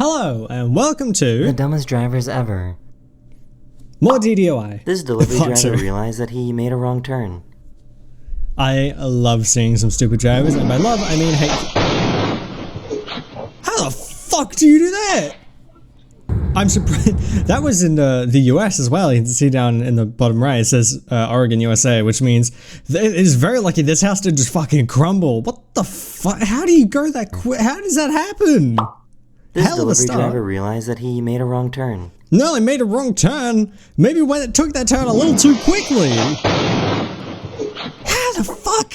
Hello, and welcome to The dumbest drivers ever. more DDOI. This delivery Part driver two. realized that he made a wrong turn. I love seeing some stupid drivers, and by love, I mean hate. How the fuck do you do that? I'm surprised. That was in the US as well. You can see down in the bottom right, it says Oregon, USA, which means it is very lucky this house did just fucking crumble. What the fuck? How do you go that quick? How does that happen? This Hell of a delivery start. driver realized that he made a wrong turn. No, I made a wrong turn. Maybe when it took that turn a little too quickly. How the fuck?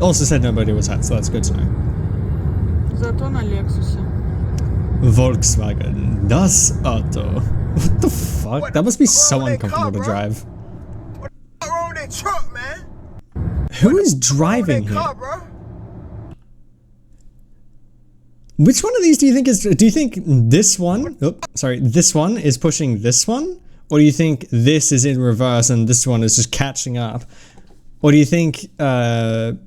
Also said nobody was hurt, so that's good to know. Зато на Лексусе. Volkswagen, das Auto. What the fuck? That must be so uncomfortable to drive. What's wrong with that truck, man? Who is driving That here? car, bro. Which one of these do you think is? Do you think this one? Oh, sorry, this one is pushing this one, or do you think this is in reverse and this one is just catching up? Or do you think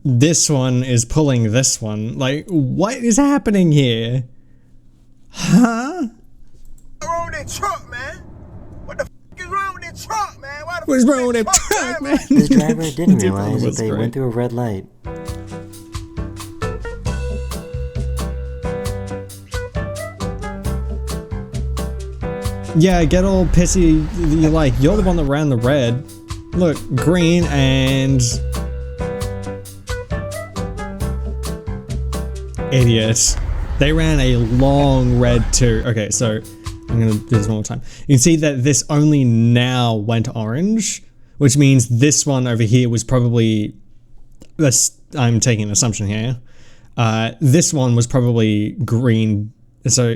this one is pulling this one? Like, what is happening here? Huh? What's wrong with that truck, man? What the fuck is wrong with that truck, man? Why the What is fuck wrong with that truck, driving man? like- This driver didn't Definitely realize that was they great. went through a red light. Yeah, get all pissy. You're like, you're the one that ran the red. Look, green and... Idiot. They ran a long red too. Okay, so I'm gonna do this one more time. You can see that this only now went orange, which means this one over here was probably... I'm taking an assumption here. This one was probably green. So...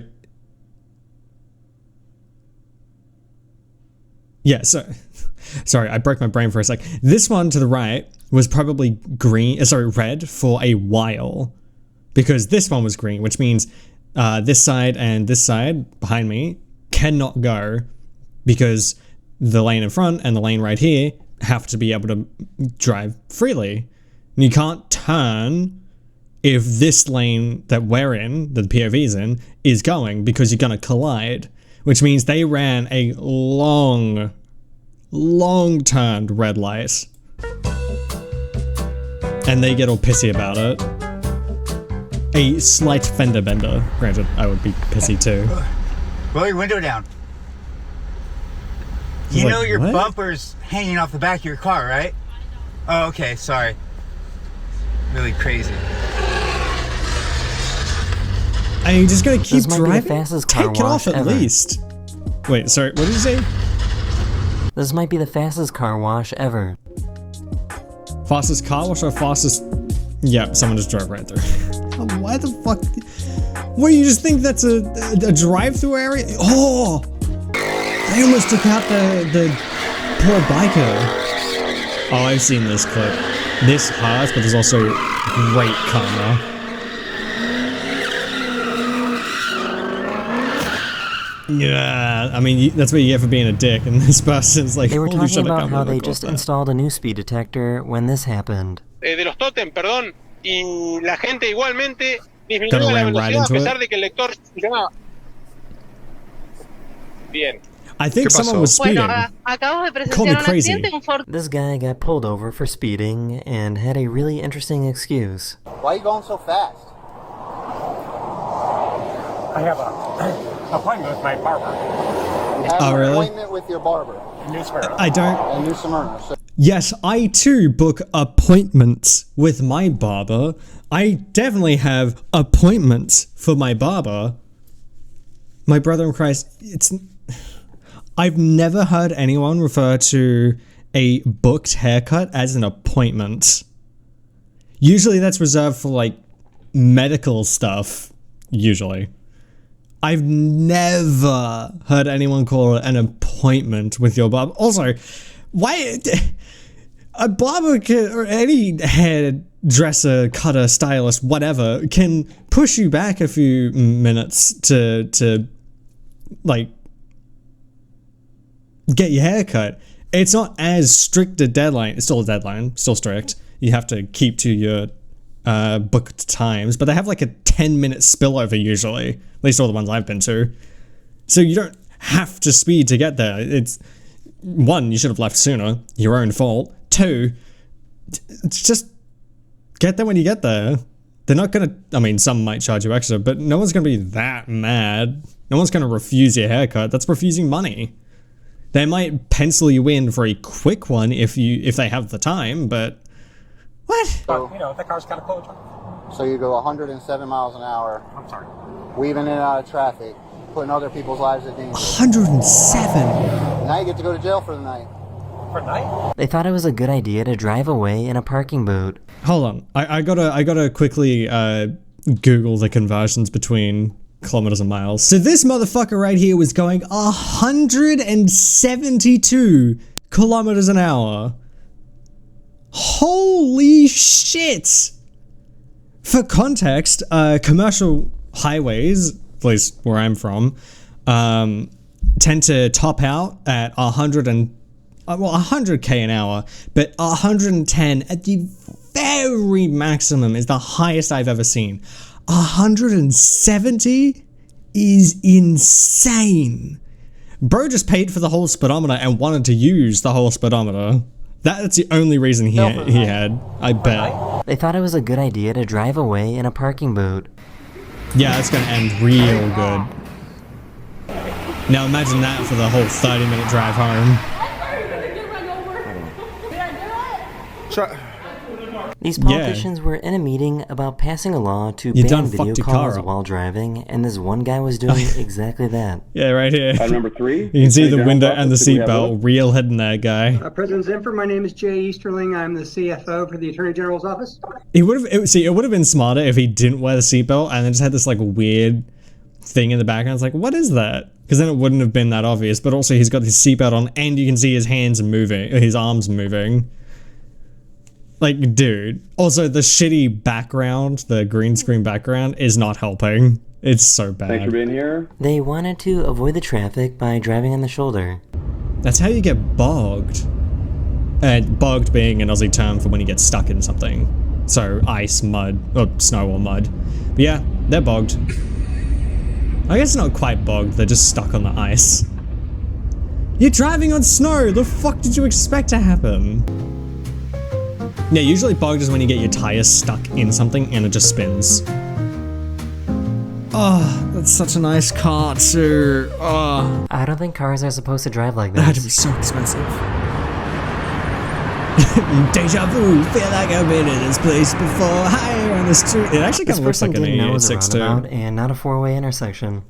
Yeah, so, sorry, I broke my brain for a sec. This one to the right was probably red for a while. Because this one was green, which means this side and this side behind me cannot go because the lane in front and the lane right here have to be able to drive freely. And you can't turn if this lane that we're in, that the POV's in, is going because you're gonna collide. Which means they ran a long turned red light. And they get all pissy about it. A slight fender bender. Granted, I would be pissy too. Roll your window down. was You know like, your what? bumper's hanging off the back of your car, right? Oh, okay, sorry. Really crazy. Are you just gonna keep This might be the driving? fastest car Take it off wash at ever. least. Wait, sorry, what did you say? This might be the fastest car wash ever. Fastest car wash or fastest... Yeah, someone just drove right through. Why the fuck? What, you just think that's a drive-through area? Oh! They almost took out the poor biker. Oh, I've seen this clip. This hurts, but there's also great karma. Yeah, I mean, that's what you get for being a dick, and this person's like, They were holy talking shit, I about can't how believe I they caused just that. installed a new speed detector when this happened. De los tótem, perdón, y la gente igualmente disminuyó Gonna la ram right velocidad a into pesar it. de que el lector funcionaba. Bien. I think someone was speeding. Bueno, acabamos de Call me presenciar un crazy. accidente en un Ford. This guy got pulled over for speeding and had a really interesting excuse. Why are you going so fast? I have a appointment with my barber You have Oh, an really? appointment with your barber in New Smyrna. I don't... in New Smyrna. So Yes, I too book appointments with my barber. I definitely have appointments for my barber. My brother in Christ, I've never heard anyone refer to a booked haircut as an appointment. Usually that's reserved for like medical stuff, usually. I've never heard anyone call it an appointment with your barber. Also, why a barber can, or any hairdresser, cutter, stylist, whatever, can push you back a few minutes to like get your hair cut. It's not as strict a deadline. It's still a deadline, still strict. You have to keep to your booked times, but they have like a 10-minute spillover usually, at least all the ones I've been to. So you don't have to speed to get there. It's, one, you should have left sooner, your own fault. Two, it's just get there when you get there. They're not gonna, I mean, some might charge you extra, but no one's gonna be that mad. No one's gonna refuse your haircut. That's refusing money. They might pencil you in for a quick one if they have the time, but what? But, you know, the car's got a coach. So you go 107 miles an hour, I'm sorry. weaving in and out of traffic, putting other people's lives at danger. 107. Now you get to go to jail for the night. For night? They thought it was a good idea to drive away in a parking boot. Hold on, I gotta quickly Google the conversions between kilometers and miles. So this motherfucker right here was going 172 kilometers an hour. Holy shit! For context, commercial highways, at least where I'm from, tend to top out at 100k an hour, but 110 at the very maximum is the highest I've ever seen. 170 is insane. Bro just paid for the whole speedometer and wanted to use the whole speedometer. That's the only reason he had, I bet. They thought it was a good idea to drive away in a parking boot. Yeah, it's gonna end real good. Now imagine that for the whole 30-minute drive home. These politicians were in a meeting about passing a law to You ban done video fucked your calls car up. while driving, and this one guy was doing exactly that. Yeah, right here. Item number 3. You can see the General window office, and the do we have seatbelt. those? Real heading that guy. President Zimfer, my name is Jay Easterling. I'm the CFO for the Attorney General's office. It would have it would have been smarter if he didn't wear the seatbelt and then just had this like weird thing in the background. It's like, what is that? Because then it wouldn't have been that obvious. But also he's got his seatbelt on and you can see his hands moving, his arms moving. Like, dude. Also, the shitty background, the green screen background, is not helping. It's so bad. Thanks for being here. They wanted to avoid the traffic by driving on the shoulder. That's how you get bogged. And bogged being an Aussie term for when you get stuck in something. So, ice, mud, or snow or mud. But yeah, they're bogged. I guess not quite bogged, they're just stuck on the ice. You're driving on snow! The fuck did you expect to happen? Yeah, usually bogged is when you get your tires stuck in something and it just spins. Oh, that's such a nice car too. Oh. I don't think cars are supposed to drive like That had to be this. so expensive. Deja vu, feel like I've been in this place before. Higher on the street. It actually This kind of looks person like an didn't know it was a 886 too. roundabout and not a four-way intersection.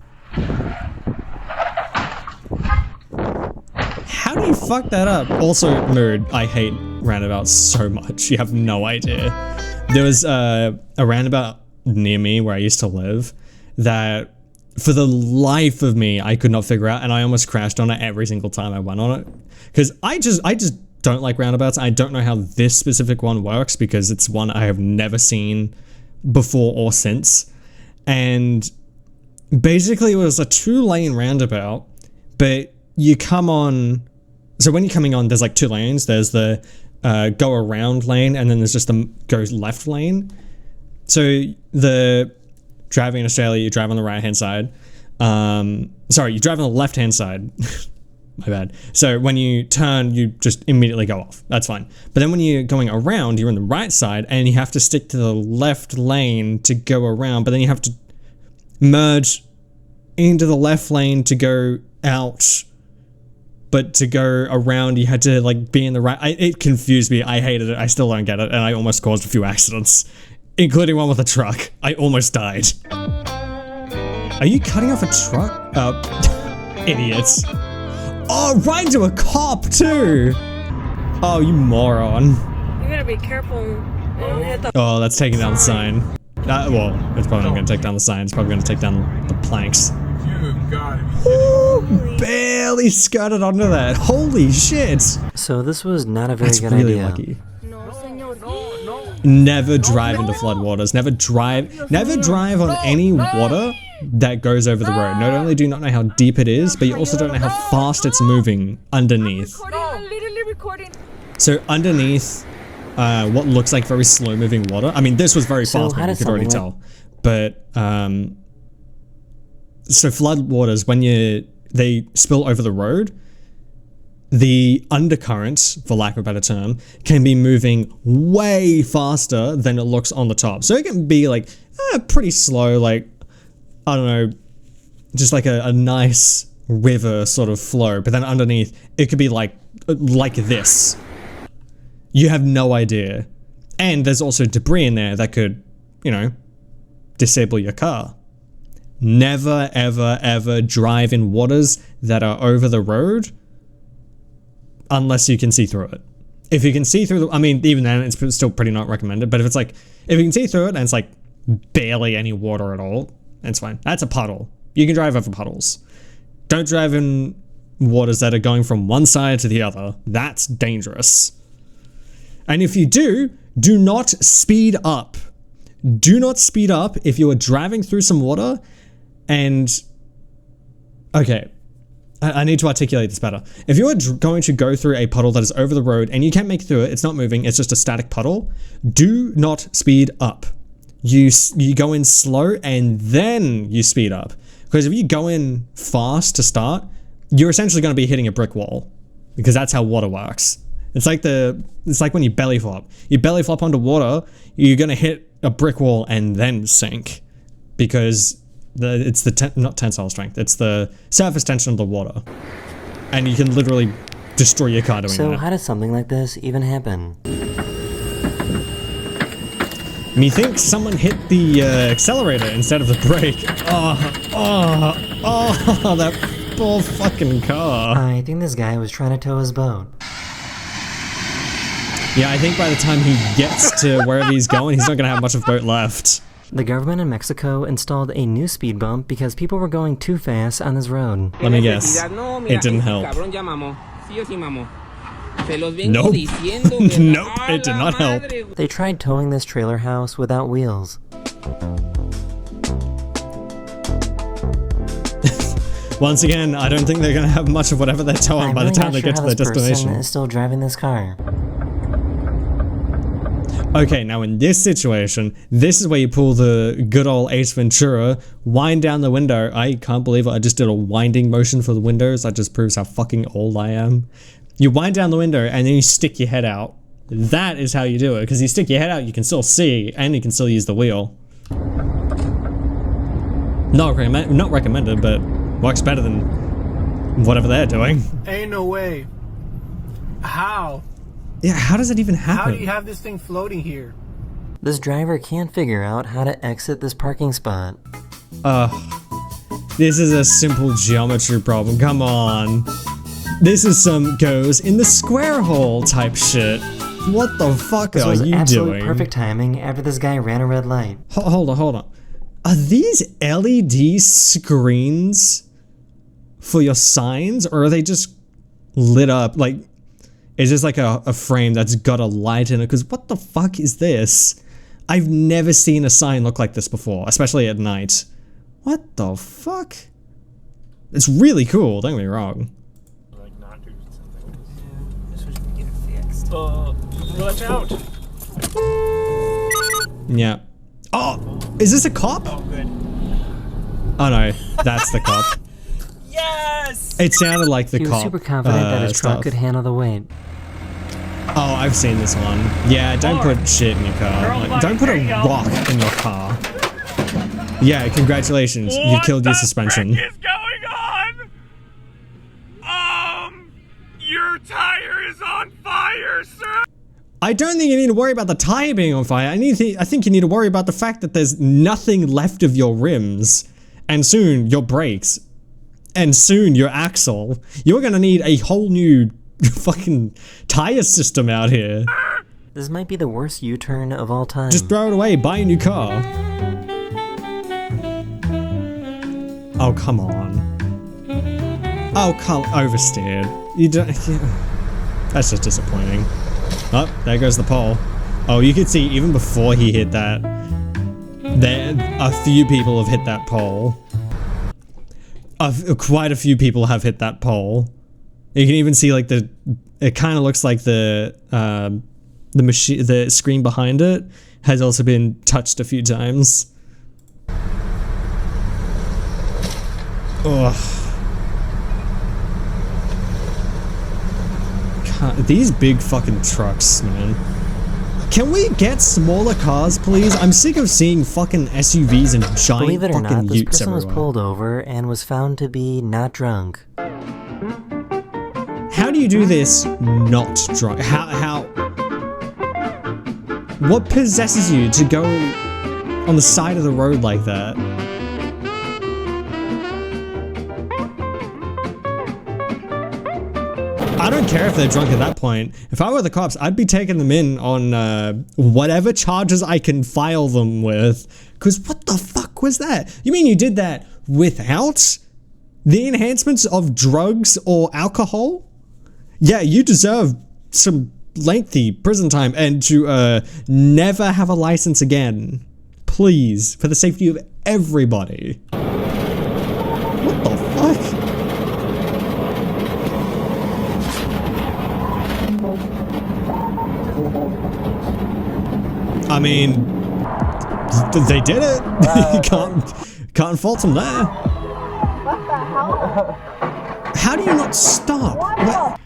How do you fuck that up? Also, mood, I hate roundabouts so much. You have no idea. There was a roundabout near me where I used to live that for the life of me I could not figure out, and I almost crashed on it every single time I went on it. Because I just don't like roundabouts. I don't know how this specific one works because it's one I have never seen before or since. And basically it was a 2-lane roundabout, but you come on, so when you're coming on, there's like 2 lanes. There's the go around lane, and then there's just the go left lane. So the driving in Australia, you drive on the right hand side. Sorry, you drive on the left hand side. My bad. So when you turn, you just immediately go off. That's fine. But then when you're going around, you're on the right side, and you have to stick to the left lane to go around. But then you have to merge into the left lane to go out. But to go around, you had to like be in the right. It confused me. I hated it. I still don't get it, and I almost caused a few accidents, including one with a truck. I almost died. Are you cutting off a truck? Idiots. Oh, right into a cop too. Oh, you moron. You gotta be careful and hit the. Oh, that's taking down the sign. Well, it's probably not going to take down the sign. It's probably going to take down the planks. Ooh, barely skirted onto that. Holy shit. So this was not a very That's good really idea. lucky. Never drive into floodwaters. Never drive on any water that goes over the road. Not only do you not know how deep it is, but you also don't know how fast it's moving underneath. So underneath what looks like very slow moving water. I mean, this was very So fast, how you does could already something tell. But so flood waters, when they spill over the road, the undercurrent, for lack of a better term, can be moving way faster than it looks on the top. So it can be like pretty slow, like, I don't know, just like a nice river sort of flow. But then underneath, it could be like this. You have no idea. And there's also debris in there that could, you know, disable your car. Never, ever, ever drive in waters that are over the road unless you can see through it. If you can see through the, I mean, even then it's still pretty not recommended, but if it's like, if you can see through it and it's like barely any water at all, it's fine. That's a puddle. You can drive over puddles. Don't drive in waters that are going from one side to the other. That's dangerous. And if you do not speed up. Do not speed up if you are driving through some water and... Okay, I need to articulate this better. If you are going to go through a puddle that is over the road and you can't make it through it, it's not moving, it's just a static puddle, do not speed up. You go in slow and then you speed up. Because if you go in fast to start, you're essentially going to be hitting a brick wall. Because that's how water works. It's like when you belly flop. You belly flop onto water, you're going to hit a brick wall and then sink. Because it's not tensile strength, it's the surface tension of the water. And you can literally destroy your car doing that. So how does something like this even happen? Methinks someone hit the accelerator instead of the brake. Oh, that poor fucking car. I think this guy was trying to tow his boat. Yeah, I think by the time he gets to wherever he's going, he's not gonna have much of a boat left. The government in Mexico installed a new speed bump because people were going too fast on this road. Let me guess. It didn't help. Nope. Nope, it did not help. They tried towing this trailer house without wheels. Once again, I don't think they're gonna have much of whatever they're towing by the time they get to their destination. Is still driving this car. Okay, now in this situation, this is where you pull the good old Ace Ventura, wind down the window. I can't believe it, I just did a winding motion for the windows. That just proves how fucking old I am. You wind down the window and then you stick your head out. That is how you do it, because you stick your head out, you can still see, and you can still use the wheel. Not recommended, but works better than whatever they're doing. Ain't no way. How? Yeah, how does it even happen? How do you have this thing floating here? This driver can't figure out how to exit this parking spot. This is a simple geometry problem, come on. This is some goes in the square hole type shit. What the fuck This are was you absolute doing? perfect timing after this guy ran a red light. Hold on. Are these LED screens for your signs, or are they just lit up? Like, it's just like a frame that's got a light in it, because what the fuck is this? I've never seen a sign look like this before, especially at night. What the fuck? It's really cool, don't get me wrong. Like, not do something. This was gonna get it fixed. Watch out! Yeah. Oh, is this a cop? Oh, good. Oh no, that's the cop. Yes! It sounded like the He was cop. super confident that his truck could handle the weight. Oh, I've seen this one. Yeah, don't put shit in your car. Like, don't put a rock in your car. Yeah, congratulations. You killed your suspension. What is going on? Your tire is on fire, sir. I don't think you need to worry about the tire being on fire. I think you need to worry about the fact that there's nothing left of your rims, and soon your brakes, and soon your axle. You're gonna need a whole new fucking tire system out here. This might be the worst U-turn of all time. Just throw it away, buy a new car. Oh, come on. Oh, come, oversteered. You don't, that's just disappointing. Oh, there goes the pole. Oh, you could see even before he hit that, a few people have hit that pole. Quite a few people have hit that pole. You can even see like it kind of looks like the the screen behind it has also been touched a few times. Ugh. These big fucking trucks, man. Can we get smaller cars, please? I'm sick of seeing fucking SUVs and giant Believe it or fucking not, this utes person was everywhere. pulled over and was found to be not drunk. How do you do this not drunk? How? What possesses you to go on the side of the road like that? I don't care if they're drunk at that point. If I were the cops, I'd be taking them in on whatever charges I can file them with. Because what the fuck was that? You mean you did that without the enhancements of drugs or alcohol? Yeah, you deserve some lengthy prison time and to never have a license again. Please, for the safety of everybody. What the fuck? I mean, they did it. You can't fault them there. What the hell? How do you not stop? What?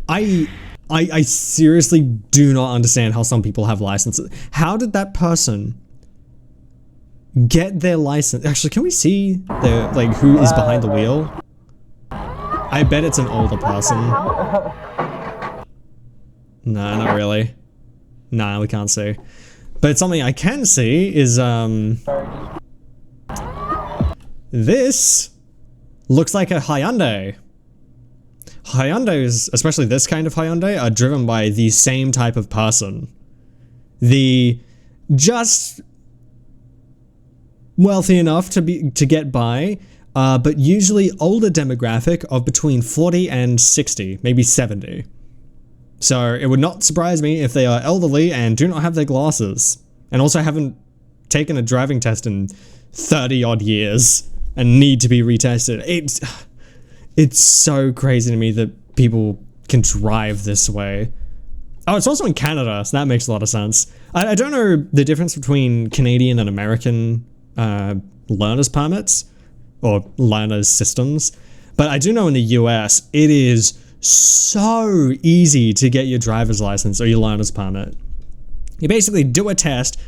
I seriously do not understand how some people have licenses. How did that person get their license? Actually, can we see the who is behind the wheel? I bet it's an older person. Nah, not really. Nah, we can't see. But something I can see is this looks like a Hyundai. Hyundais, especially this kind of Hyundai, are driven by the same type of person. The just wealthy enough to get by, but usually older demographic of between 40 and 60, maybe 70. So it would not surprise me if they are elderly and do not have their glasses, and also haven't taken a driving test in 30 odd years and need to be retested. It's so crazy to me that people can drive this way. Oh, it's also in Canada, so that makes a lot of sense. I don't know the difference between Canadian and American learner's permits or learner's systems, but I do know in the US it is so easy to get your driver's license or your learner's permit. You basically do a test,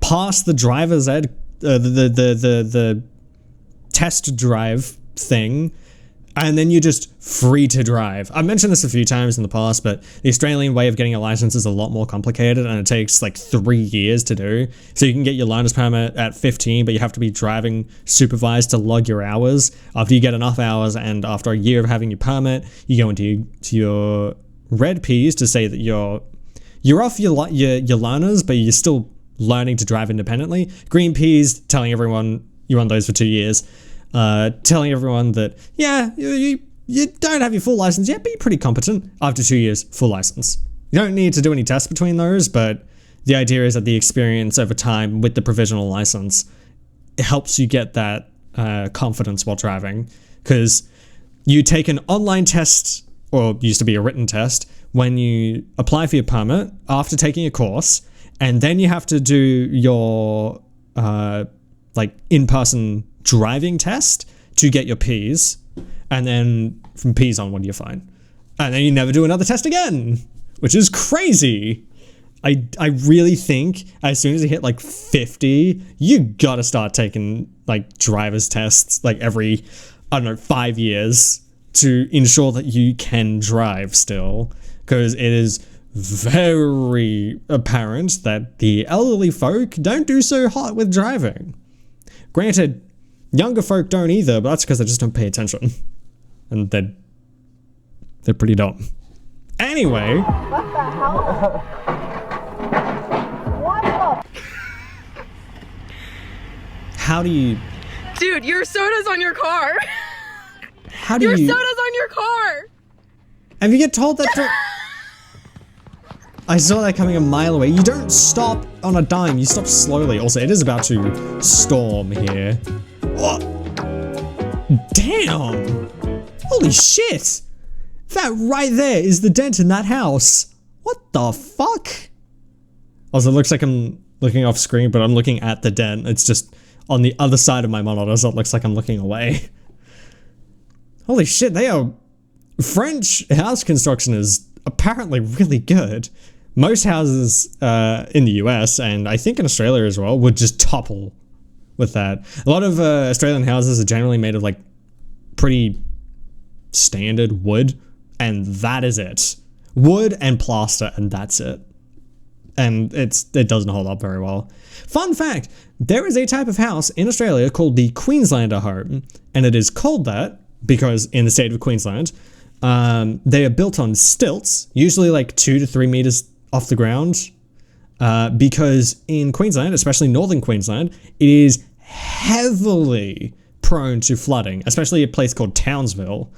pass the driver's ed, the test drive thing, and then you're just free to drive. I've mentioned this a few times in the past, but the Australian way of getting a license is a lot more complicated and it takes like 3 years to do. So you can get your learner's permit at 15, but you have to be driving supervised to log your hours. After you get enough hours and after a year of having your permit, you go into your red Ps to say that you're off your learners, but you're still learning to drive independently. Green Ps telling everyone you're on those for 2 years. Telling everyone that, yeah, you don't have your full license yet, but you're pretty competent. After 2 years, full license. You don't need to do any tests between those, but the idea is that the experience over time with the provisional license, it helps you get that confidence while driving. Because you take an online test, or used to be a written test, when you apply for your permit after taking a course, and then you have to do your in-person driving test to get your Ps, and then from Ps on, what do you find? And then you never do another test again, which is crazy. I really think as soon as you hit like 50, you gotta start taking like driver's tests like every, I don't know, 5 years to ensure that you can drive still, because it is very apparent that the elderly folk don't do so hot with driving. Granted, younger folk don't either, but that's because they just don't pay attention. And they're pretty dumb. Anyway. What the hell? What the? How do you... Dude, your soda's on your car. How do your you... soda's on your car. And you get told that... I saw that coming a mile away. You don't stop on a dime. You stop slowly. Also, it is about to storm here. Oh. Damn! Holy shit! That right there is the dent in that house. What the fuck? Also, it looks like I'm looking off screen, but I'm looking at the dent. It's just on the other side of my monitor, so it looks like I'm looking away. Holy shit, French house construction is apparently really good. Most houses in the US, and I think in Australia as well, would just topple with that. A lot of Australian houses are generally made of like pretty standard wood, and that is it. Wood and plaster, and that's it. And it doesn't hold up very well. Fun fact, there is a type of house in Australia called the Queenslander home, and it is called that because in the state of Queensland, they are built on stilts, usually like 2 to 3 meters off the ground, because in Queensland, especially northern Queensland, it is heavily prone to flooding, especially a place called Townsville.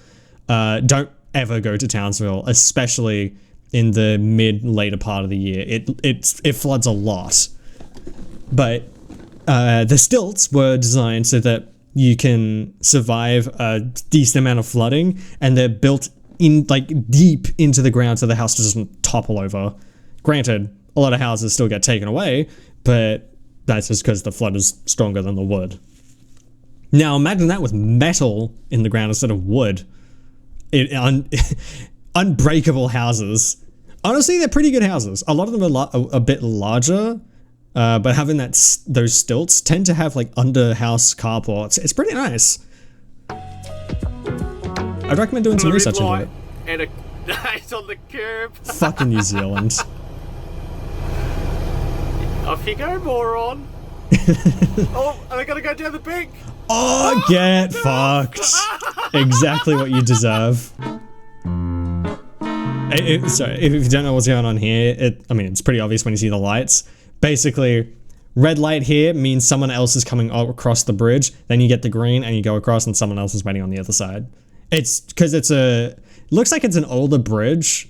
Don't ever go to Townsville, especially in the later part of the year. It floods a lot. But the stilts were designed so that you can survive a decent amount of flooding, and they're built in like deep into the ground so the house doesn't topple over. Granted, a lot of houses still get taken away, but that's just because the flood is stronger than the wood. Now imagine that with metal in the ground instead of wood. Unbreakable houses. Honestly, they're pretty good houses. A lot of them are a bit larger, but having those stilts tend to have like under-house carports. It's pretty nice. I'd recommend doing some research into it. And a nice on the curb. Fucking New Zealand. Off you go, moron. Oh, and I gotta go down the bank. Oh, get fucked. Exactly what you deserve. Sorry, if you don't know what's going on here, it's pretty obvious when you see the lights. Basically, red light here means someone else is coming across the bridge. Then you get the green and you go across and someone else is waiting on the other side. It's because it looks like it's an older bridge,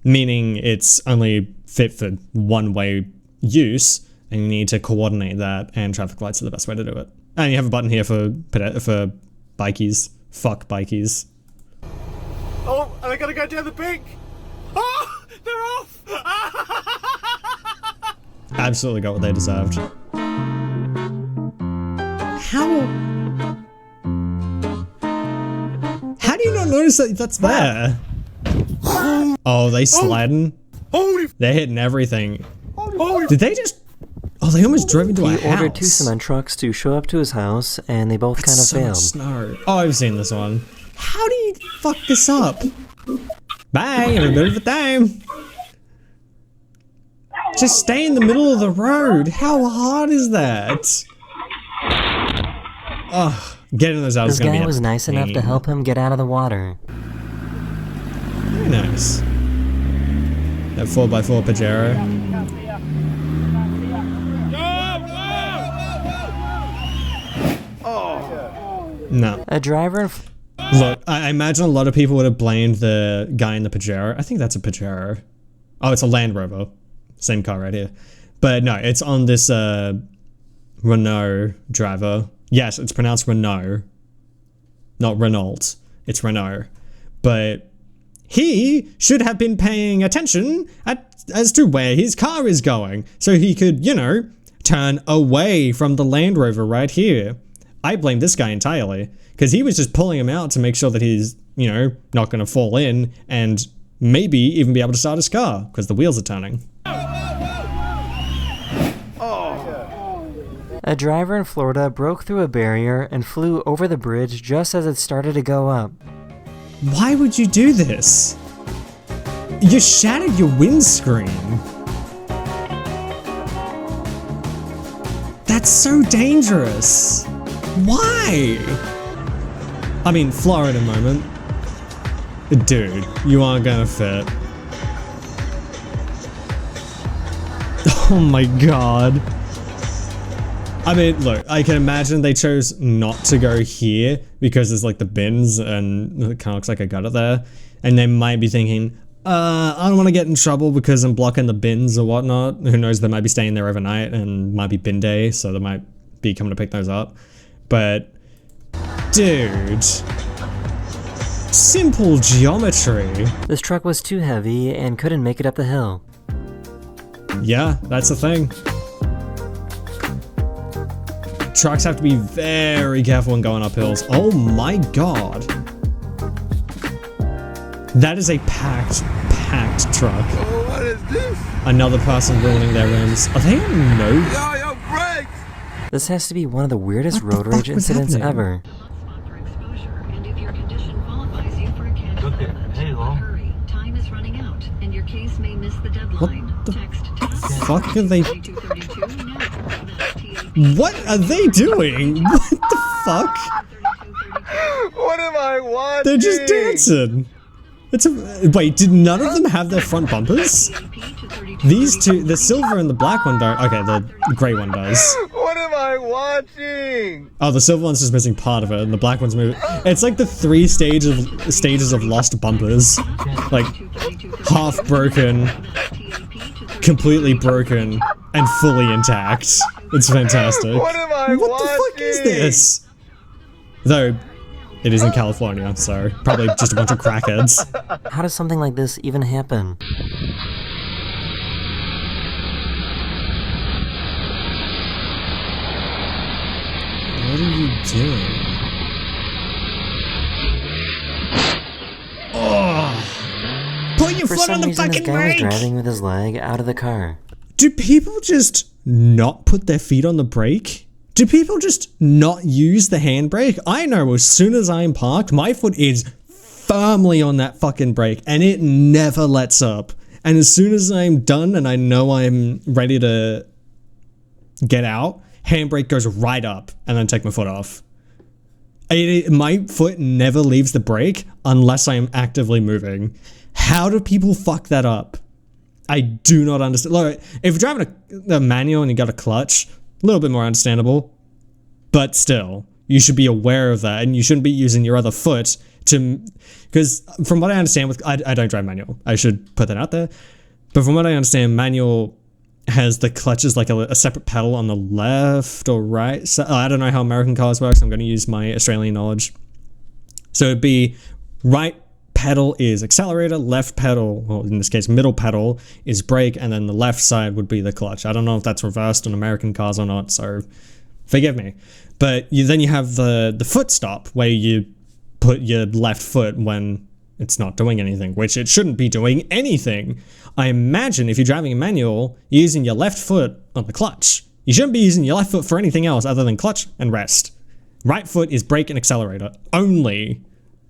meaning it's only fit for one-way use, and you need to coordinate that, and traffic lights are the best way to do it. And you have a button here for bikies. Fuck bikies. Oh, and I gotta go down the bank. Oh, they're off. Absolutely got what they deserved. How do you not notice that that's there? Oh, they sliding? They're hitting everything. Did they just... Oh, they almost drove into a house. He ordered 2 cement trucks to show up to his house, and they both kind of failed. Snow. Oh, I've seen this one. How do you fuck this up? Bye, have a bit of a time. Just stay in the middle of the road. How hard is that? Oh, getting those out is gonna be a This guy was nice enough to help him get out of the water. Very nice. That 4x4 Pajero. No. A driver... Look, I imagine a lot of people would have blamed the guy in the Pajero. I think that's a Pajero. Oh, it's a Land Rover. Same car right here. But no, it's on this Renault driver. Yes, it's pronounced Renault. Not Renault. It's Renault. But he should have been paying attention as to where his car is going. So he could, turn away from the Land Rover right here. I blame this guy entirely, because he was just pulling him out to make sure that he's, not going to fall in and maybe even be able to start his car, because the wheels are turning. A driver in Florida broke through a barrier and flew over the bridge just as it started to go up. Why would you do this? You shattered your windscreen. That's so dangerous. Why? I mean, Florida moment. Dude, you aren't gonna fit. Oh my god. I mean, look, I can imagine they chose not to go here because there's like the bins and it kind of looks like a gutter there. And they might be thinking, I don't want to get in trouble because I'm blocking the bins or whatnot. Who knows, they might be staying there overnight and might be bin day, so they might be coming to pick those up. But, dude, Simple geometry. This truck was too heavy and couldn't make it up the hill. Yeah, that's the thing. Trucks have to be very careful when going up hills. Oh my god. That is a packed truck. Oh, what is this? Another person ruining their rims. Are they on no? Yo, brakes! This has to be one of the weirdest What the road fuck rage was incidents happening? ever. What the fuck are they? What are they doing? What the fuck? What am I watching? They're just dancing. It's a wait. Did none of them have their front bumpers? These two, the silver and the black one don't. Okay, the grey one does. What am I watching? Oh, the silver one's just missing part of it, and the black one's moving. It's like the three stages of lost bumpers, like half broken, completely broken, and fully intact. It's fantastic. What am I What the fuck is this? Though, it is in California, so probably just a bunch of crackheads. How does something like this even happen? What are you doing? Oh! Put your For foot some on the reason, this fucking guy was brake! driving with his leg out of the car. Do people just not put their feet on the brake? Do people just not use the handbrake? I know as soon as I'm parked, my foot is firmly on that fucking brake and it never lets up. And as soon as I'm done and I know I'm ready to get out, handbrake goes right up and then take my foot off. My foot never leaves the brake unless I am actively moving. How do people fuck that up? I do not understand. Look, if you're driving a manual and you got a clutch, a little bit more understandable. But still, you should be aware of that and you shouldn't be using your other foot to... Because from what I understand, I don't drive manual. I should put that out there. But from what I understand, manual has the clutch as like a separate pedal on the left or right. So, I don't know how American cars work, so I'm going to use my Australian knowledge. So it'd be right pedal is accelerator, left pedal, or in this case middle pedal, is brake, and then the left side would be the clutch. I don't know if that's reversed on American cars or not, so forgive me. But then you have the foot stop, where you put your left foot when it's not doing anything, which it shouldn't be doing anything. I imagine if you're driving a manual, you're using your left foot on the clutch. You shouldn't be using your left foot for anything else other than clutch and rest. Right foot is brake and accelerator only.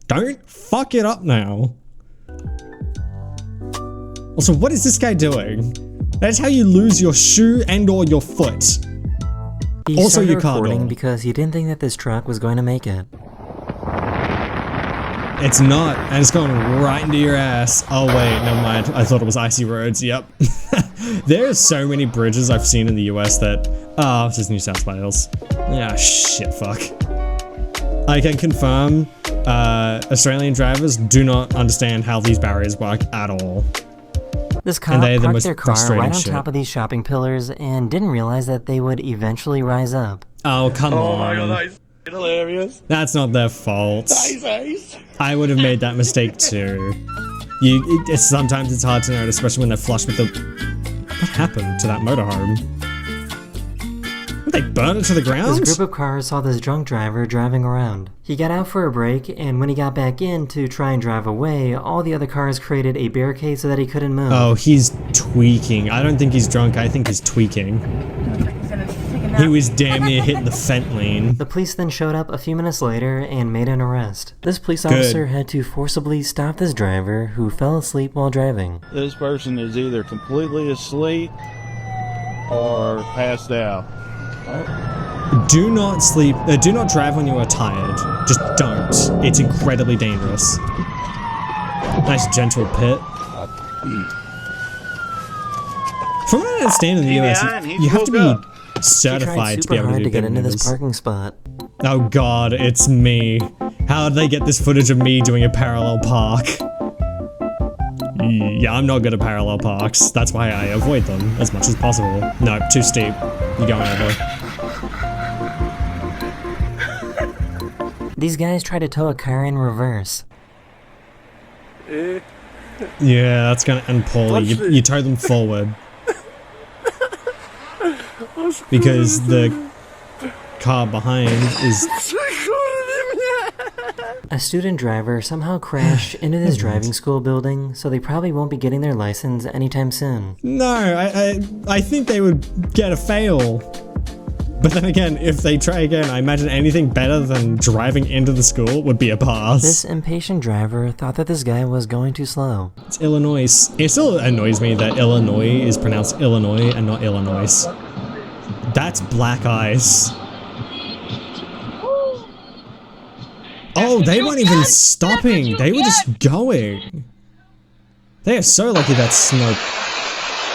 Don't fuck it up now. Also, what is this guy doing? That's how you lose your shoe and or your foot. He Also started your car recording door. because he didn't think that this truck was going to make it. It's not, and it's going right into your ass. Oh wait, never mind. I thought it was icy roads, yep. There are so many bridges I've seen in the US that... Oh, this is New South Wales. Yeah, shit, fuck. I can confirm, Australian drivers do not understand how these barriers work at all. This cop parked their car right on top of these shopping pillars and didn't realize that they would eventually rise up. Oh, come on. Oh my god, that is hilarious. That's not their fault. Nice. I would have made that mistake too. Sometimes it's hard to notice, especially when they're flush with the... What happened to that motorhome? Did they burn it to the ground? This group of cars saw this drunk driver driving around. He got out for a break, and when he got back in to try and drive away, all the other cars created a barricade so that he couldn't move. Oh, he's tweaking. I don't think he's drunk, I think he's tweaking. He was damn near hitting the fent lane. The police then showed up a few minutes later and made an arrest. This police officer had to forcibly stop this driver who fell asleep while driving. This person is either completely asleep or passed out. Do not sleep, do not drive when you are tired. Just don't. It's incredibly dangerous. Nice gentle pit. From what I understand in the US, you have to be certified to be able to do get into this maneuvers. parking spot. Oh god, it's me. How did they get this footage of me doing a parallel park? Yeah, I'm not good at parallel parks. That's why I avoid them as much as possible. No, too steep. You're going over. These guys try to tow a car in reverse. Yeah, that's gonna end poorly. You tow them forward. Because the car behind is... A student driver somehow crashed into this driving school building, so they probably won't be getting their license anytime soon. No, I think they would get a fail. But then again, if they try again, I imagine anything better than driving into the school would be a pass. This impatient driver thought that this guy was going too slow. It's Illinois. It still annoys me that Illinois is pronounced Illinois and not Illinois. That's black ice. Oh, they weren't even stopping. They were just going. They are so lucky that snow...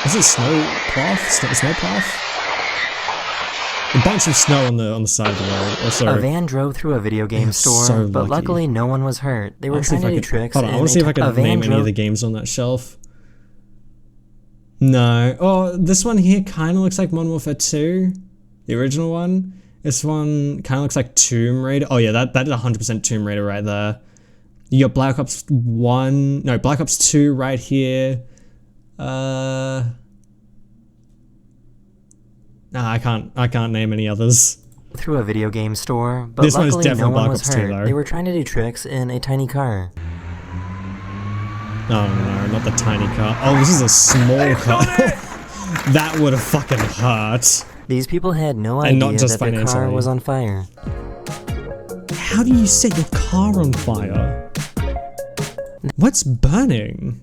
Is it snowplow? Snowplow? A bunch of snow on the side of the road. Oh, sorry. A van drove through a video game store, so but lucky. luckily no one was hurt. They were trying to do tricks. Hold on, I want to see if I can name any of the games on that shelf. No. Oh, this one here kind of looks like Modern Warfare 2. The original one. This one kind of looks like Tomb Raider. Oh yeah, that is 100% Tomb Raider right there. You got Black Ops 1. No, Black Ops 2 right here. Nah, I can't name any others. Through a video game store, but this luckily one is definitely no one Black was Ops 2 hurt. though. They were trying to do tricks in a tiny car. Oh no, not the tiny car. Oh, this is a small car. That would have fucking hurt. These people had no idea that their car was on fire. How do you set your car on fire? What's burning?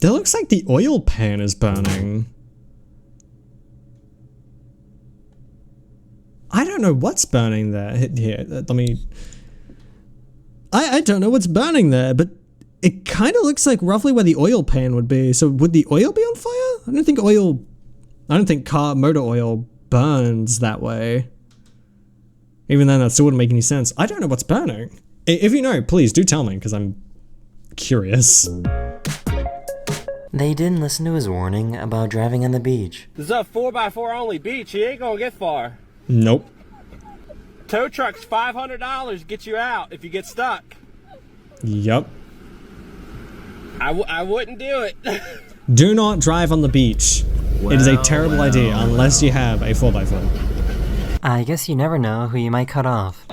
That looks like the oil pan is burning. I don't know what's burning there. Here, let me... I don't know what's burning there, but it kind of looks like roughly where the oil pan would be. So would the oil be on fire? I don't think motor oil burns that way. Even then, that still wouldn't make any sense. I don't know what's burning. If you know, please do tell me, because I'm curious. They didn't listen to his warning about driving on the beach. This is a 4x4 only beach. You ain't gonna get far. Nope. Tow truck's $500 get you out if you get stuck. Yup. I wouldn't do it. Do not drive on the beach. It is a terrible idea unless you have a 4x4. I guess you never know who you might cut off.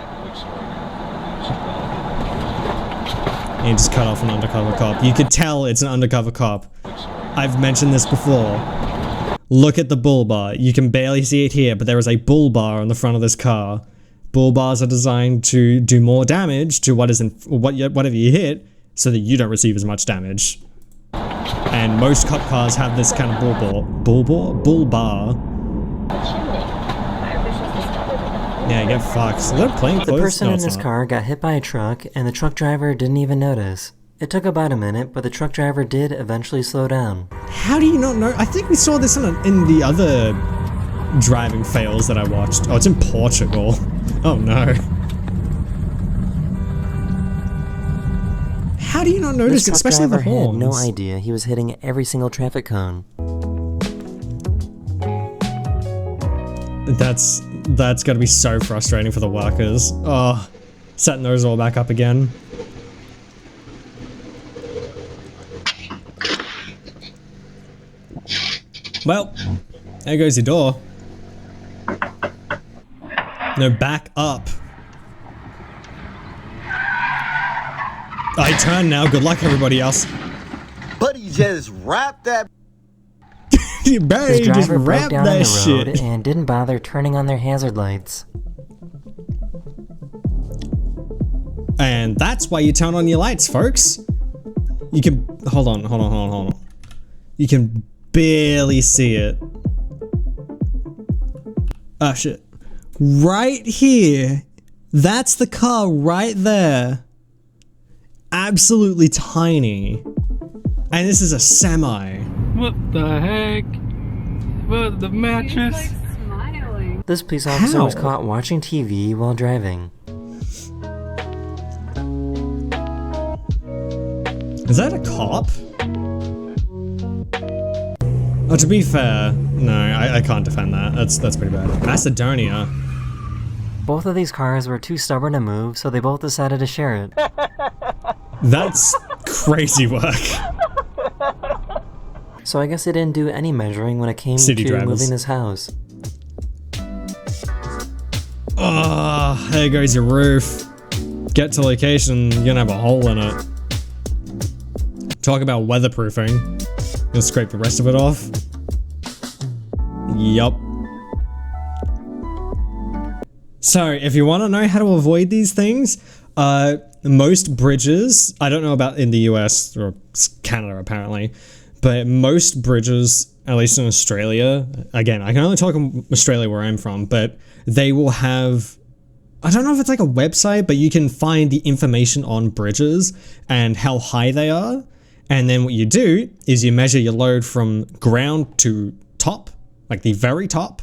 And just cut off an undercover cop. You could tell it's an undercover cop. I've mentioned this before. Look at the bull bar. You can barely see it here, but there is a bull bar on the front of this car. Bull bars are designed to do more damage to whatever you hit, so that you don't receive as much damage. And most cop cars have this kind of bull bar. Yeah, get fucked. They're playing close. The person in his car got hit by a truck, and the truck driver didn't even notice. It took about a minute, but the truck driver did eventually slow down. How do you not know? I think we saw this in the other driving fails that I watched. Oh, it's in Portugal. Oh no. How do you not notice, especially the horns? Had no idea he was hitting every single traffic cone. That's gotta be so frustrating for the workers. Oh, setting those all back up again. Well, there goes your door. No, back up. I turn now. Good luck, everybody else. Buddy just wrapped that. You better just driver wrap broke down that on the shit. road and didn't bother turning on their hazard lights. And that's why you turn on your lights, folks. You can hold on. You can barely see it. Oh shit. Right here. That's the car right there. Absolutely tiny. And this is a semi. What the heck? What the mattress? He's like smiling. This police officer was How? caught watching TV while driving. Is that a cop? Oh, to be fair, no, I can't defend that. That's pretty bad. Macedonia. Both of these cars were too stubborn to move, so they both decided to share it. That's crazy work. So I guess they didn't do any measuring when it came City to drivers. moving this house. Oh, there goes your roof. Get to location, you're gonna have a hole in it. Talk about weatherproofing. Gonna scrape the rest of it off. Yup. So, if you want to know how to avoid these things, most bridges, I don't know about in the US or Canada apparently, but most bridges, at least in Australia, again, I can only talk in Australia where I'm from, but they will have, I don't know if it's like a website, but you can find the information on bridges and how high they are. And then what you do is you measure your load from ground to top, like the very top.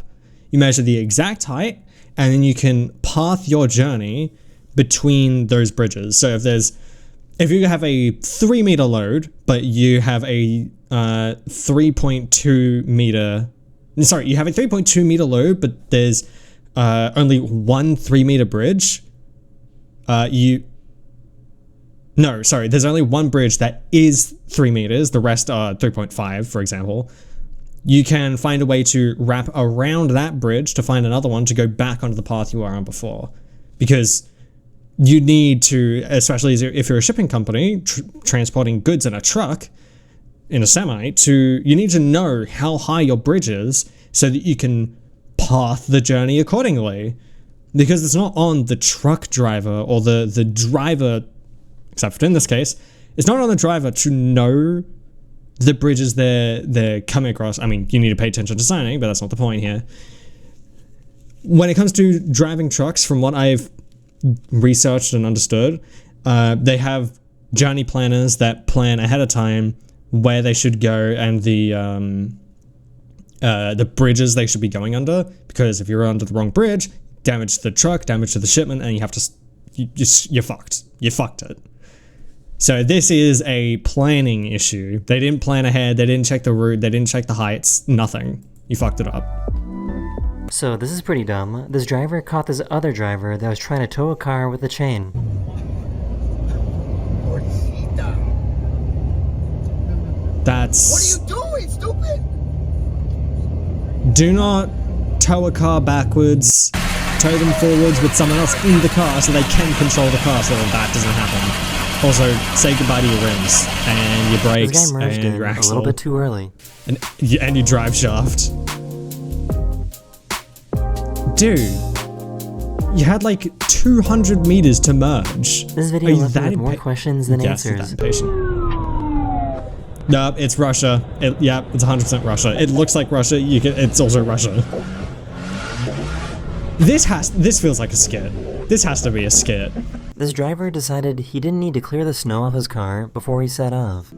You measure the exact height, and then you can path your journey between those bridges. So if you have a 3 meter load, but you have a 3.2 meter, sorry, you have a 3.2 meter load, but there's only one 3 meter bridge, there's only one bridge that is 3 meters, the rest are 3.5, for example. You can find a way to wrap around that bridge to find another one to go back onto the path you were on before. Because you need to, especially if you're a shipping company transporting goods in a truck, in a semi, you need to know how high your bridge is so that you can path the journey accordingly. Because it's not on the truck driver or the driver, except for in this case, it's not on the driver to know the bridges they're coming across. I mean, you need to pay attention to signing, but that's not the point here. When it comes to driving trucks, from what I've researched and understood, they have journey planners that plan ahead of time where they should go and the bridges they should be going under, because if you're under the wrong bridge, damage to the truck, damage to the shipment, and you're fucked. You fucked it. So this is a planning issue. They didn't plan ahead, they didn't check the route, they didn't check the heights, nothing. You fucked it up. So this is pretty dumb. This driver caught this other driver that was trying to tow a car with a chain. That's... What are you doing, stupid? Do not tow a car backwards. Tow them forwards with someone else in the car so they can control the car so that doesn't happen. Also, say goodbye to your rims and your brakes and your axle. A little bit too early. And your drive shaft. Dude, you had like 200 meters to merge. This video left me with more questions than answers. That impatient. Nope, it's Russia. It's 100% Russia. It looks like Russia. It's also Russia. This feels like a skit. This has to be a skit. This driver decided he didn't need to clear the snow off his car before he set off.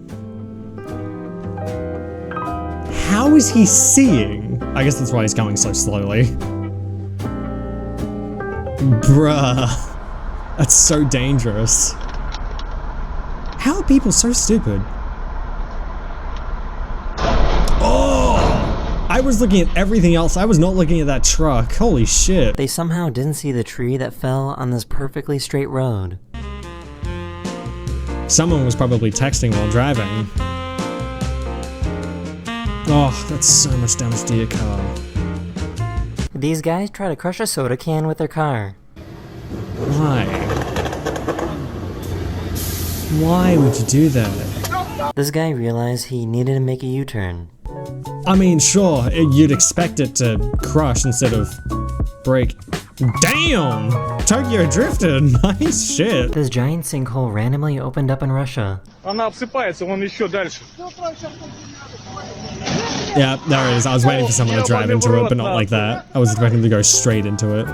How is he seeing? I guess that's why he's going so slowly. Bruh. That's so dangerous. How are people so stupid? I was looking at everything else. I was not looking at that truck. Holy shit. They somehow didn't see the tree that fell on this perfectly straight road. Someone was probably texting while driving. Oh, that's so much damage to your car. These guys try to crush a soda can with their car. Why? Why would you do that? This guy realized he needed to make a U-turn. I mean, sure, you'd expect it to crush instead of break. Damn! Tokyo drifted! Nice shit! This giant sinkhole randomly opened up in Russia. Она обсыпается, вон еще дальше. Yeah, there it is. I was waiting for someone to drive into it, but not like that. I was expecting to go straight into it.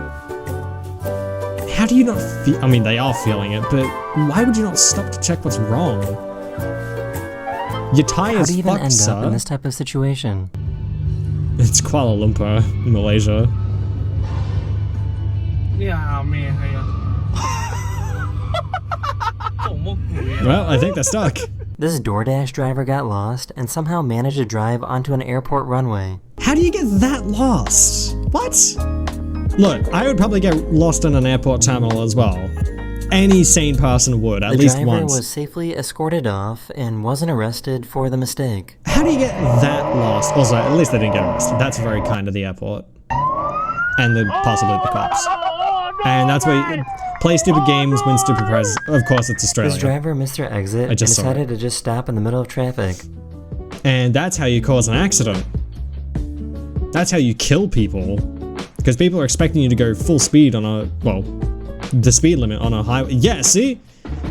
How do you not feel? I mean, they are feeling it, but why would you not stop to check what's wrong? Your tires How do you even fucked, end sir. up in this type of situation? It's Kuala Lumpur, Malaysia. Yeah, man. Well, I think they're stuck. This DoorDash driver got lost and somehow managed to drive onto an airport runway. How do you get that lost? What? Look, I would probably get lost in an airport terminal as well. Any sane person would, at least The once. driver was safely escorted off and wasn't arrested for the mistake. How do you get that lost? Also, at least they didn't get arrested. That's very kind of the airport. And possibly the cops. And that's why you play stupid games, win stupid prizes. Of course, it's Australia. This driver missed their exit and decided to just stop in the middle of traffic. And that's how you cause an accident. That's how you kill people. Because people are expecting you to go full speed on a, well, the speed limit on a highway. Yeah, see?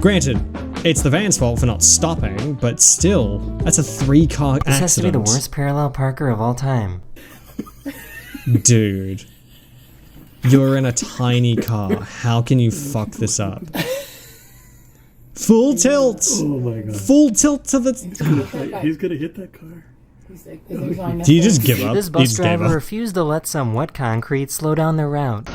Granted, it's the van's fault for not stopping, but still, that's a 3-car accident. This has to be the worst parallel parker of all time. Dude. You're in a tiny car. How can you fuck this up? Full tilt! Oh my god. Full tilt to the... He's gonna hit that car. Do you just give up? This bus driver refused to let some wet concrete slow down their route.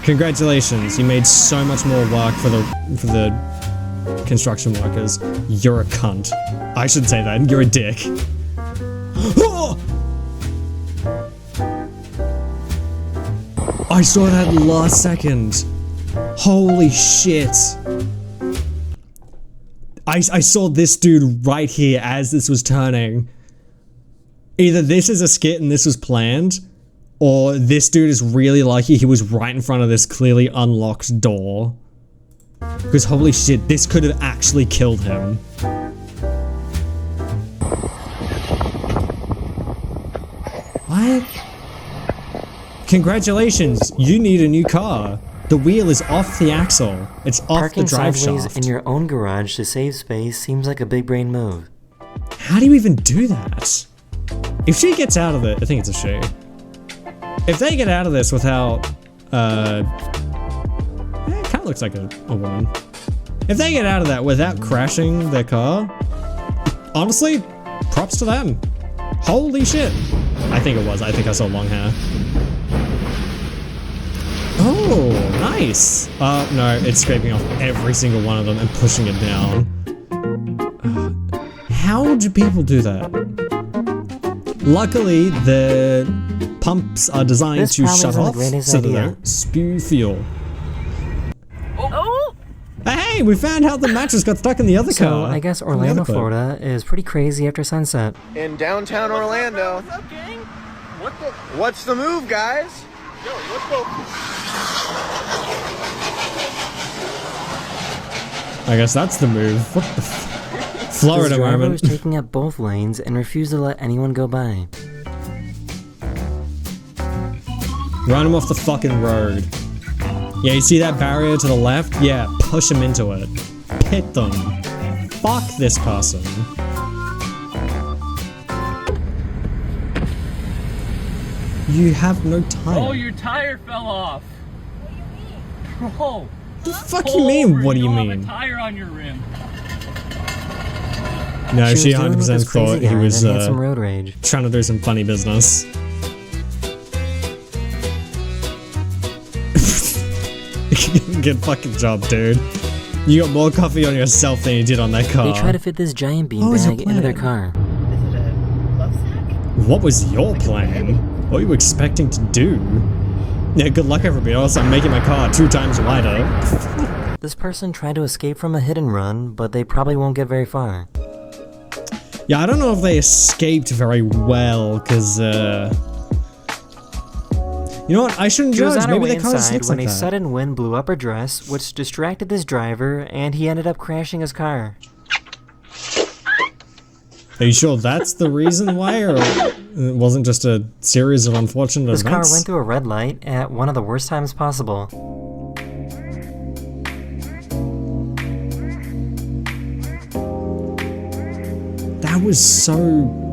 Congratulations, you made so much more work for the construction workers. You're a cunt. I should say that. You're a dick. Oh! I saw that last second. Holy shit. I saw this dude right here as this was turning. Either this is a skit and this was planned, or this dude is really lucky he was right in front of this clearly unlocked door. Because holy shit, this could have actually killed him. What? Congratulations, you need a new car. The wheel is off the axle. It's off the drive shaft. Parking sideways in your own garage to save space seems like a big brain move. How do you even do that? If she gets out of it, I think it's a she. If they get out of this without, it kind of looks like a woman. If they get out of that without crashing their car, honestly, props to them. Holy shit. I think it was. I think I saw long hair. Oh, nice. No, it's scraping off every single one of them and pushing it down. How do people do that? Luckily, the pumps are designed to shut off so they don't spew fuel. Oh! Hey, we found how the mattress got stuck in the other car. So, I guess Orlando, Florida is pretty crazy after sunset. In downtown Orlando. What's up, gang? What's the move, guys? Yo, let's go. I guess that's the move. What the Florida this driver moment. was taking up both lanes and refused to let anyone go by. Run him off the fucking road. Yeah, you see that barrier to the left? Yeah, push him into it. Pit them. Fuck this person. You have no time. Oh, your tire fell off. Bro. What the fuck you mean? What do you mean? Have a tire on your rim. No, she 100% this thought crazy he guy was that had some road rage. trying to do some funny business. Good fucking job, dude. You got more coffee on yourself than you did on that car. They try to fit this giant beanbag into their car. What was your plan? What were you expecting to do? Yeah, good luck everybody else. I'm making my car 2 times wider. This person tried to escape from a hit and run, but they probably won't get very far. Yeah, I don't know if they escaped very well, because, you know what? I shouldn't She was judge. on her Maybe way the car just inside looks when like a that. sudden wind blew up her dress, which distracted this driver, and he ended up crashing his car. Are you sure that's the reason why, or it wasn't just a series of unfortunate This car events? went through a red light at one of the worst times possible. That was so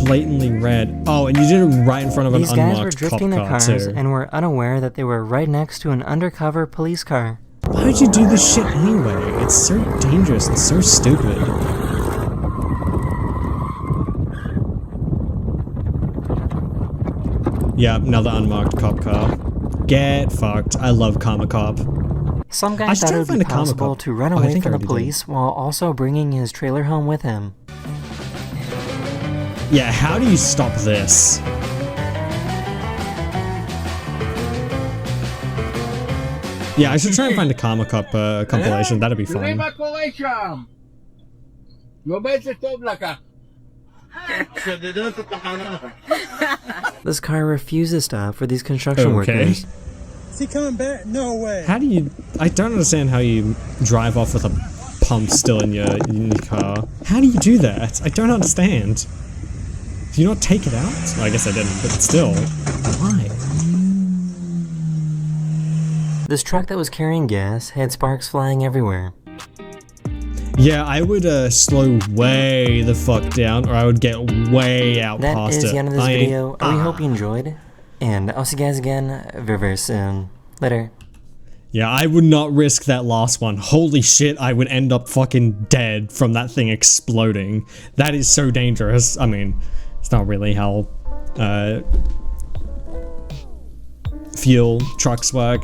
blatantly red. Oh, and you did it right in front of an These guys were unmarked cop drifting their car, cars too. and were unaware that they were right next to an undercover police car. Why would you do this shit anyway? It's so dangerous and so stupid. Yeah, another unmarked cop car. Get fucked. I love Karma Cop. Some I guy should thought it would find be a Karma possible Cop. to run Oh, I away think I from the already did. police while also bringing his trailer home with him. Yeah, how do you stop this? Yeah, I should try and find a Karma Cup compilation. That'd be fun. This car refuses to stop for these construction workers. Is he coming back? No way. How do you... I don't understand how you drive off with a pump still in your car. How do you do that? I don't understand. Do you not take it out? Well, I guess I didn't, but still. Why? This truck that was carrying gas had sparks flying everywhere. Yeah, I would slow way the fuck down, or I would get way out past it. That is the end of this video. We hope you enjoyed, and I'll see you guys again very, very soon. Later. Yeah, I would not risk that last one. Holy shit, I would end up fucking dead from that thing exploding. That is so dangerous. I mean, it's not really how fuel trucks work.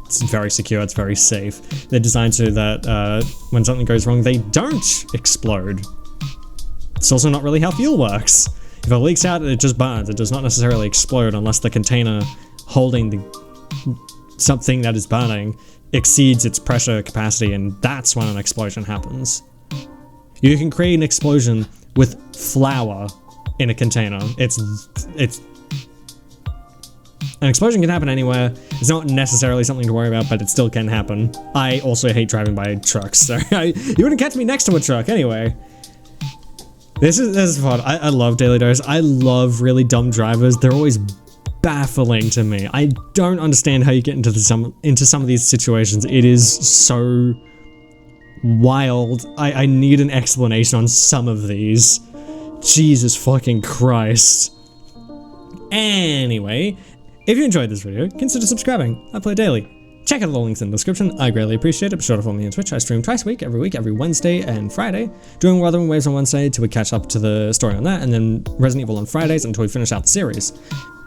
It's very secure, it's very safe. They're designed so that when something goes wrong, they don't explode. It's also not really how fuel works. If it leaks out, it just burns. It does not necessarily explode unless the container holding something that is burning exceeds its pressure capacity, and that's when an explosion happens. You can create an explosion with flour in a container. An explosion can happen anywhere. It's not necessarily something to worry about, but it still can happen. I also hate driving by trucks, so you wouldn't catch me next to a truck anyway. This is fun. I love Daily Dose. I love really dumb drivers. They're always baffling to me. I don't understand how you get into some of these situations. It is so wild. I need an explanation on some of these. Jesus fucking Christ. Anyway, if you enjoyed this video, consider subscribing. I play daily. Check out the links in the description. I greatly appreciate it. Be sure to follow me on Twitch. I stream twice a week, every Wednesday and Friday. Doing Wuthering Waves on Wednesday till we catch up to the story on that, and then Resident Evil on Fridays until we finish out the series.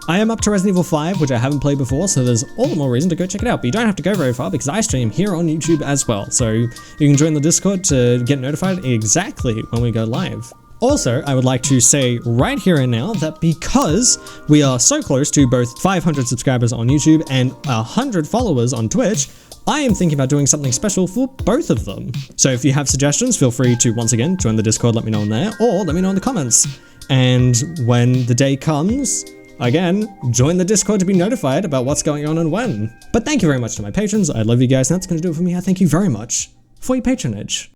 I am up to Resident Evil 5, which I haven't played before, so there's all the more reason to go check it out. But you don't have to go very far because I stream here on YouTube as well. So you can join the Discord to get notified exactly when we go live. Also, I would like to say right here and now that because we are so close to both 500 subscribers on YouTube and 100 followers on Twitch, I am thinking about doing something special for both of them. So if you have suggestions, feel free to once again join the Discord, let me know in there, or let me know in the comments. And when the day comes, again, join the Discord to be notified about what's going on and when. But thank you very much to my patrons. I love you guys, and that's going to do it for me. I thank you very much for your patronage.